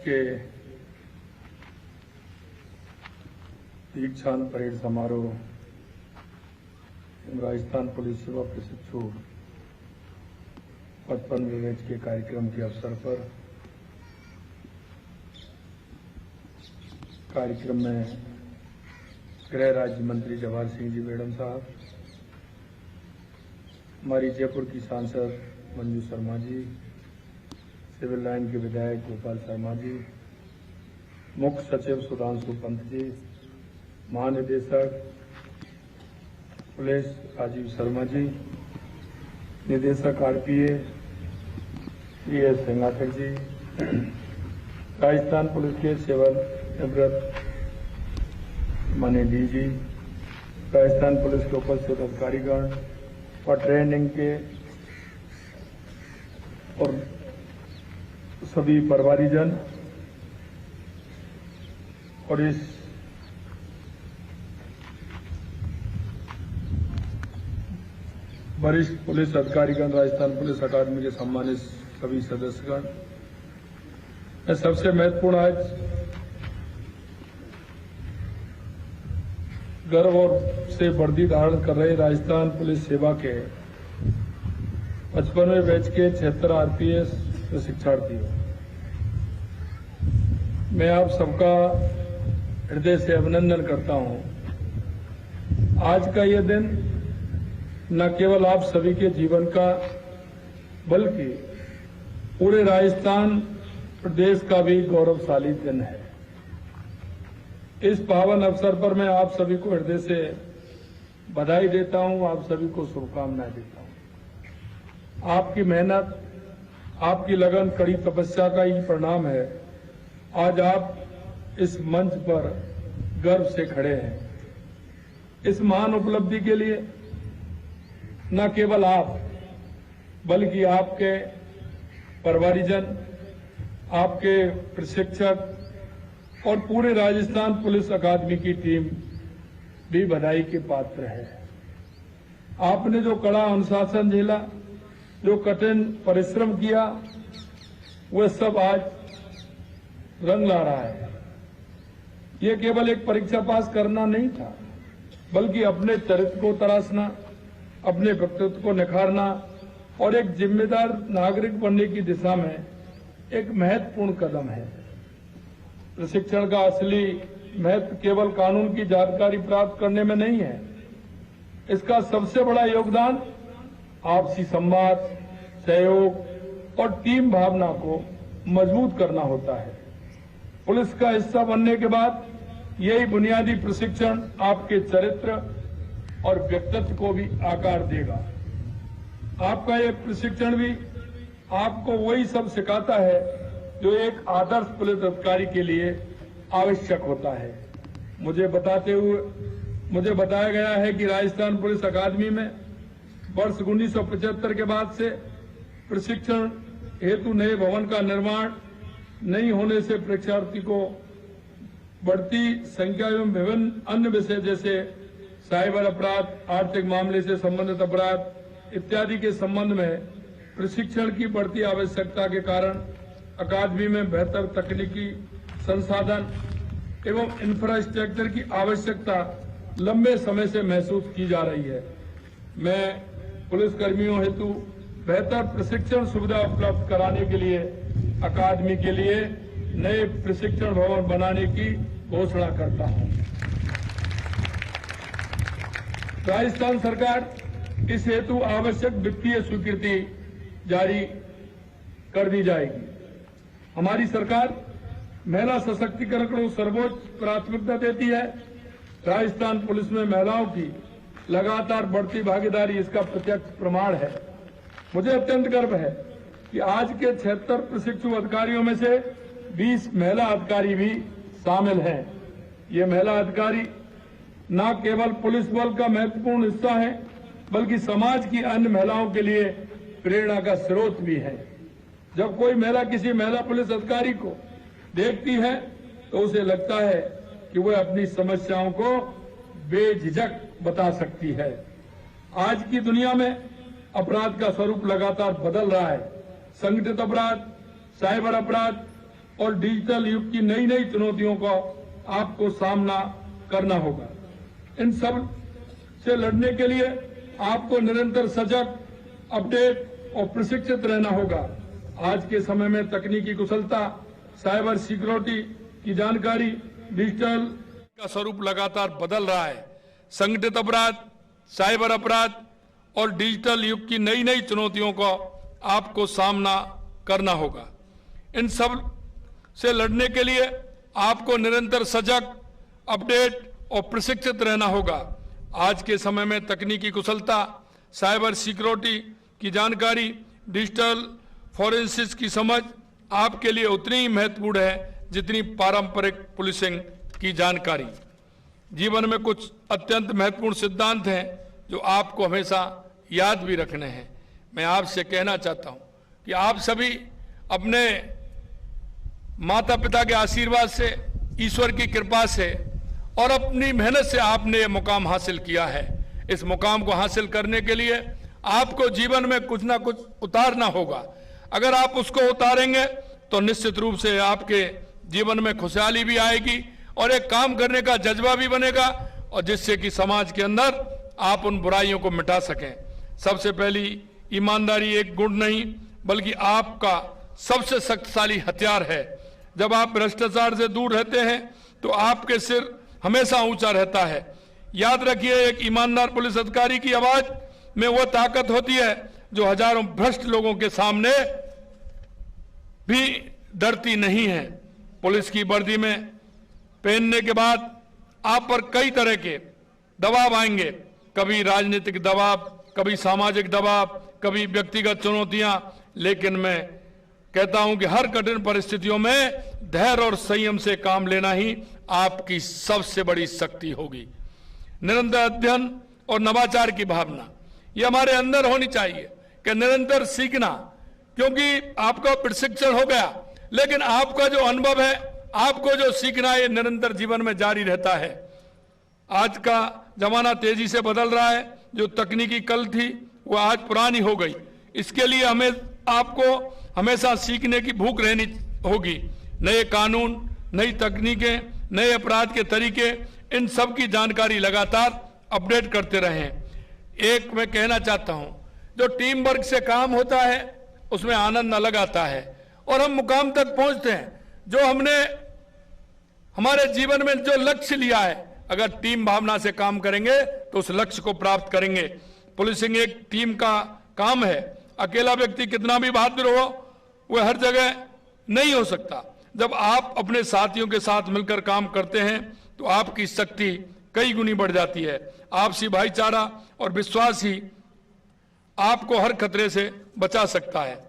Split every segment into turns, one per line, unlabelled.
के दीक्षांत परेड समारोह राजस्थान पुलिस सेवा प्रशिक्षु 55वें बैच के कार्यक्रम के अवसर पर कार्यक्रम में गृह राज्य मंत्री जवाहर सिंह जी मैडम साहब, हमारी जयपुर की सांसद मंजू शर्मा जी, सिविल लाइन के विधायक गोपाल शर्मा जी, मुख्य सचिव सुधांशु पंत जी, महानिदेशक पुलिस राजीव शर्मा जी, निदेशक आरपीए एस सेंगाकर जी, राजस्थान पुलिस के सेवानिवृत्त माननीय डीजी, राजस्थान पुलिस के उपस्थित अधिकारीगण और ट्रेनिंग के और सभी परिवारीजन और इस वरिष्ठ पुलिस अधिकारीगण, राजस्थान पुलिस अकादमी के सम्मानित सभी सदस्यगण, मैं सबसे महत्वपूर्ण आज गर्व और से वर्दी धारण कर रहे राजस्थान पुलिस सेवा के 55वें बैच के 76 आरपीएस प्रशिक्षणार्थियों, मैं आप सबका हृदय से अभिनंदन करता हूं। आज का यह दिन न केवल आप सभी के जीवन का बल्कि पूरे राजस्थान प्रदेश का भी गौरवशाली दिन है। इस पावन अवसर पर मैं आप सभी को हृदय से बधाई देता हूं, आप सभी को शुभकामनाएं देता हूं। आपकी मेहनत, आपकी लगन, कड़ी तपस्या का ही परिणाम है आज आप इस मंच पर गर्व से खड़े हैं। इस महान उपलब्धि के लिए न केवल आप बल्कि आपके परिवारीजन, आपके प्रशिक्षक और पूरे राजस्थान पुलिस अकादमी की टीम भी बधाई के पात्र है। आपने जो कड़ा अनुशासन झेला, जो कठिन परिश्रम किया, वह सब आज रंग ला रहा है। ये केवल एक परीक्षा पास करना नहीं था, बल्कि अपने चरित्र को तराशना, अपने व्यक्तित्व को निखारना और एक जिम्मेदार नागरिक बनने की दिशा में एक महत्वपूर्ण कदम है। प्रशिक्षण का असली महत्व केवल कानून की जानकारी प्राप्त करने में नहीं है, इसका सबसे बड़ा योगदान आपसी संवाद, सहयोग और टीम भावना को मजबूत करना होता है। पुलिस का हिस्सा बनने के बाद यही बुनियादी प्रशिक्षण आपके चरित्र और व्यक्तित्व को भी आकार देगा। आपका यह प्रशिक्षण भी आपको वही सब सिखाता है जो एक आदर्श पुलिस अधिकारी के लिए आवश्यक होता है। मुझे बताया गया है कि राजस्थान पुलिस अकादमी में वर्ष 1975 के बाद से प्रशिक्षण हेतु नए भवन का निर्माण नहीं होने से परीक्षार्थी को बढ़ती संख्या एवं विभिन्न अन्य विषय जैसे साइबर अपराध, आर्थिक मामले से संबंधित अपराध इत्यादि के संबंध में प्रशिक्षण की बढ़ती आवश्यकता के कारण अकादमी में बेहतर तकनीकी संसाधन एवं इंफ्रास्ट्रक्चर की आवश्यकता लंबे समय से महसूस की जा रही है। मैं पुलिसकर्मियों हेतु बेहतर प्रशिक्षण सुविधा उपलब्ध कराने के लिए अकादमी के लिए नए प्रशिक्षण भवन बनाने की घोषणा करता हूं। राजस्थान सरकार इस हेतु आवश्यक वित्तीय स्वीकृति जारी कर दी जाएगी। हमारी सरकार महिला सशक्तिकरण को सर्वोच्च प्राथमिकता देती है। राजस्थान पुलिस में महिलाओं की लगातार बढ़ती भागीदारी इसका प्रत्यक्ष प्रमाण है। मुझे अत्यंत गर्व है कि आज के 76 प्रशिक्षु अधिकारियों में से 20 महिला अधिकारी भी शामिल हैं। ये महिला अधिकारी न केवल पुलिस बल का महत्वपूर्ण हिस्सा है, बल्कि समाज की अन्य महिलाओं के लिए प्रेरणा का स्रोत भी है। जब कोई महिला किसी महिला पुलिस अधिकारी को देखती है तो उसे लगता है कि वह अपनी समस्याओं को बेझिझक बता सकती है। आज की दुनिया में अपराध का स्वरूप लगातार बदल रहा है। संगठित अपराध, साइबर अपराध, और डिजिटल युग की नई नई चुनौतियों का आपको सामना करना होगा। इन सब से लड़ने के लिए आपको निरंतर सजग, अपडेट और प्रशिक्षित रहना होगा। आज के समय में तकनीकी कुशलता, साइबर सिक्योरिटी की जानकारी, डिजिटल का स्वरूप लगातार बदल रहा है। संगठित अपराध, साइबर अपराध और डिजिटल युग की नई नई चुनौतियों का आपको सामना करना होगा। इन सब से लड़ने के लिए आपको निरंतर सजग, अपडेट और प्रशिक्षित रहना होगा। आज के समय में तकनीकी कुशलता, साइबर सिक्योरिटी की जानकारी, डिजिटल फॉरेंसिक्स की समझ आपके लिए उतनी ही महत्वपूर्ण है जितनी पारंपरिक पुलिसिंग की जानकारी। जीवन में कुछ अत्यंत महत्वपूर्ण सिद्धांत हैं जो आपको हमेशा याद भी रखने हैं। मैं आपसे कहना चाहता हूं कि आप सभी अपने माता पिता के आशीर्वाद से, ईश्वर की कृपा से और अपनी मेहनत से आपने ये मुकाम हासिल किया है। इस मुकाम को हासिल करने के लिए आपको जीवन में कुछ ना कुछ उतारना होगा। अगर आप उसको उतारेंगे तो निश्चित रूप से आपके जीवन में खुशहाली भी आएगी और एक काम करने का जज्बा भी बनेगा, और जिससे कि समाज के अंदर आप उन बुराइयों को मिटा सकें। सबसे पहली ईमानदारी एक गुण नहीं बल्कि आपका सबसे शक्तिशाली हथियार है। जब आप भ्रष्टाचार से दूर रहते हैं तो आपके सिर हमेशा ऊंचा रहता है। याद रखिए, एक ईमानदार पुलिस अधिकारी की आवाज में वो ताकत होती है जो हजारों भ्रष्ट लोगों के सामने भी डरती नहीं है। पुलिस की वर्दी में पहनने के बाद आप पर कई तरह के दबाव आएंगे, कभी राजनीतिक दबाव, कभी सामाजिक दबाव, कभी व्यक्तिगत चुनौतियां, लेकिन मैं कहता हूं कि हर कठिन परिस्थितियों में धैर्य और संयम से काम लेना ही आपकी सबसे बड़ी शक्ति होगी। निरंतर अध्ययन और नवाचार की भावना ये हमारे अंदर होनी चाहिए कि निरंतर सीखना, क्योंकि आपका प्रशिक्षण हो गया लेकिन आपका जो अनुभव है, आपको जो सीखना है, ये निरंतर जीवन में जारी रहता है। आज का जमाना तेजी से बदल रहा है। जो तकनीकी कल थी वो आज पुरानी हो गई। इसके लिए हमें आपको हमेशा सीखने की भूख रहनी होगी। नए कानून, नई तकनीकें, नए अपराध के तरीके, इन सब की जानकारी लगातार अपडेट करते रहें। एक मैं कहना चाहता हूं, जो टीम वर्क से काम होता है उसमें आनंद अलग आता है और हम मुकाम तक पहुंचते हैं। जो हमने हमारे जीवन में जो लक्ष्य लिया है, अगर टीम भावना से काम करेंगे तो उस लक्ष्य को प्राप्त करेंगे। पुलिसिंग एक टीम का काम है। अकेला व्यक्ति कितना भी बहादुर हो, वह हर जगह नहीं हो सकता। जब आप अपने साथियों के साथ मिलकर काम करते हैं तो आपकी शक्ति कई गुनी बढ़ जाती है। आपसी भाईचारा और विश्वास ही आपको हर खतरे से बचा सकता है।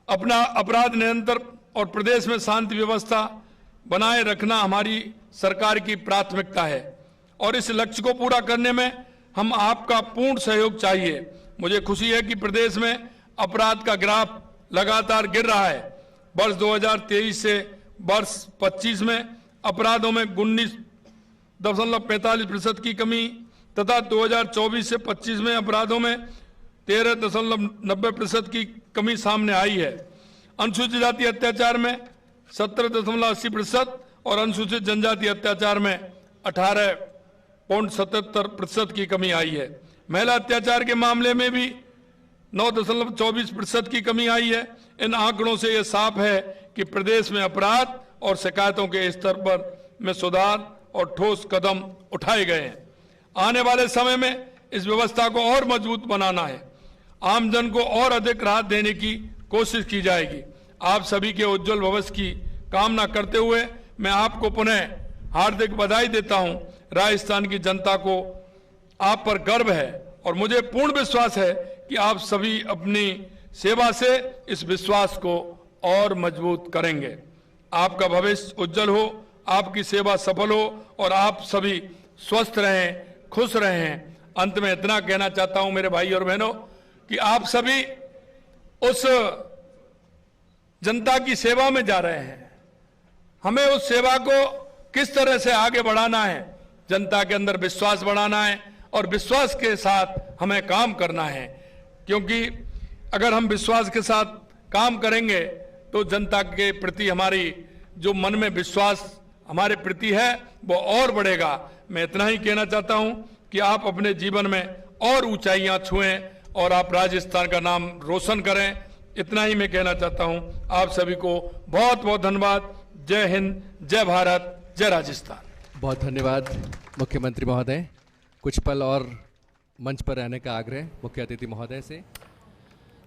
अपना अपराध नियंत्रण और प्रदेश में शांति व्यवस्था बनाए रखना हमारी सरकार की प्राथमिकता है और इस लक्ष्य को पूरा करने में हम आपका पूर्ण सहयोग चाहिए। मुझे खुशी है कि प्रदेश में अपराध का ग्राफ लगातार गिर रहा है। वर्ष 2023 से वर्ष 25 में अपराधों में 19.45% की कमी तथा 2024 से 25 में अपराधों में 13.90% की कमी सामने आई है। अनुसूचित जाति अत्याचार में 17.80% और अनुसूचित जनजाति अत्याचार में 18.77% की कमी आई है। महिला अत्याचार के मामले में भी 9.24% की कमी आई है। इन आंकड़ों से यह साफ है कि प्रदेश में अपराध और शिकायतों के स्तर पर में सुधार और ठोस कदम उठाए गए हैं। आने वाले समय में इस व्यवस्था को और मजबूत बनाना है। आमजन को और अधिक राहत देने की कोशिश की जाएगी। आप सभी के उज्जवल भविष्य की कामना करते हुए मैं आपको पुनः हार्दिक बधाई देता हूं। राजस्थान की जनता को आप पर गर्व है और मुझे पूर्ण विश्वास है कि आप सभी अपनी सेवा से इस विश्वास को और मजबूत करेंगे। आपका भविष्य उज्जवल हो, आपकी सेवा सफल हो और आप सभी स्वस्थ रहें, खुश रहें। अंत में इतना कहना चाहता हूं मेरे भाई और बहनों कि आप सभी उस जनता की सेवा में जा रहे हैं। हमें उस सेवा को किस तरह से आगे बढ़ाना है, जनता के अंदर विश्वास बढ़ाना है और विश्वास के साथ हमें काम करना है। क्योंकि अगर हम विश्वास के साथ काम करेंगे तो जनता के प्रति हमारी जो मन में विश्वास हमारे प्रति है वो और बढ़ेगा। मैं इतना ही कहना चाहता हूं कि आप अपने जीवन में और ऊंचाइयां छुएं और आप राजस्थान का नाम रोशन करें। इतना ही मैं कहना चाहता हूं। आप सभी को बहुत बहुत धन्यवाद। जय हिंद, जय भारत, जय राजस्थान।
बहुत धन्यवाद मुख्यमंत्री महोदय। कुछ पल और मंच पर रहने का आग्रह मुख्य अतिथि महोदय से।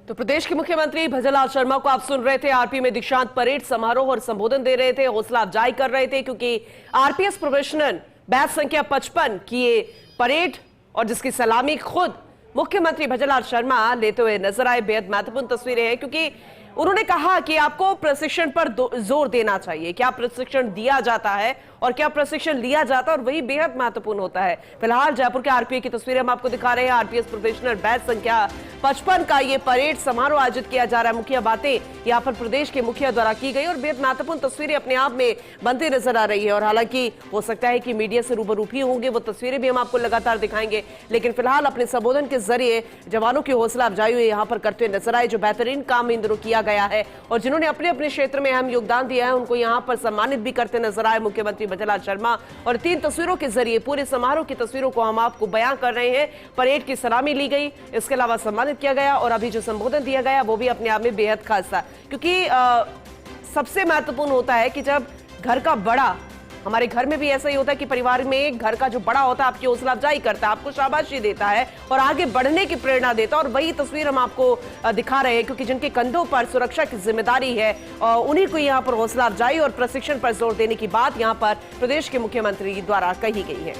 तो प्रदेश के मुख्यमंत्री भजनलाल शर्मा को आप सुन रहे थे, आरपी में दीक्षांत परेड समारोह और संबोधन दे रहे थे, हौसला अफजाई कर रहे थे, क्योंकि आरपीएस प्रोबेशनर बैच संख्या 55 की ये परेड और जिसकी सलामी खुद मुख्यमंत्री भजनलाल शर्मा लेते हुए नजर आए। बेहद महत्वपूर्ण तस्वीरें हैं, क्योंकि उन्होंने कहा कि आपको प्रशिक्षण पर जोर देना चाहिए। क्या प्रशिक्षण दिया जाता है और क्या प्रशिक्षण लिया जाता है, और वही बेहद महत्वपूर्ण होता है। फिलहाल जयपुर के आरपीए की तस्वीरें हम आपको दिखा रहे हैं। आरपीएस प्रोबेशनर बैच संख्या 55 का ये परेड समारोह आयोजित किया जा रहा है। मुख्य बातें यहाँ पर प्रदेश के मुखिया द्वारा की गई और बेहद महत्वपूर्ण तस्वीरें अपने आप में बनती नजर आ रही है। और हालांकि हो सकता है कि मीडिया से रूबरू भी होंगे, वो तस्वीरें भी हम आपको लगातार दिखाएंगे, लेकिन फिलहाल अपने संबोधन के जरिए जवानों की हौसला अफजाई यहाँ पर करते हुए नजर आए। जो बेहतरीन काम इन दिनों किया गया है और जिन्होंने अपने अपने क्षेत्र में अहम योगदान दिया है, उनको यहाँ पर सम्मानित भी करते नजर आए मुख्यमंत्री भजनलाल शर्मा। और 3 तस्वीरों के जरिए पूरे समारोह की तस्वीरों को हम आपको बयां कर रहे हैं। परेड की सलामी ली गई, इसके अलावा सम्मानित किया गया और अभी जो संबोधन दिया गया वो भी अपने आप में बेहद खास था, क्योंकि सबसे महत्वपूर्ण होता है कि जब घर का बड़ा, हमारे घर में भी ऐसा ही होता है कि परिवार में घर का जो बड़ा होता है आपकी हौसला अफजाई करता है, आपको शाबाशी देता है और आगे बढ़ने की प्रेरणा देता है। और वही तस्वीर हम आपको दिखा रहे हैं, क्योंकि जिनके कंधों पर सुरक्षा की जिम्मेदारी है उन्हीं को यहाँ पर हौसला अफजाई और प्रशिक्षण पर जोर देने की बात यहाँ पर प्रदेश के मुख्यमंत्री द्वारा कही गई है।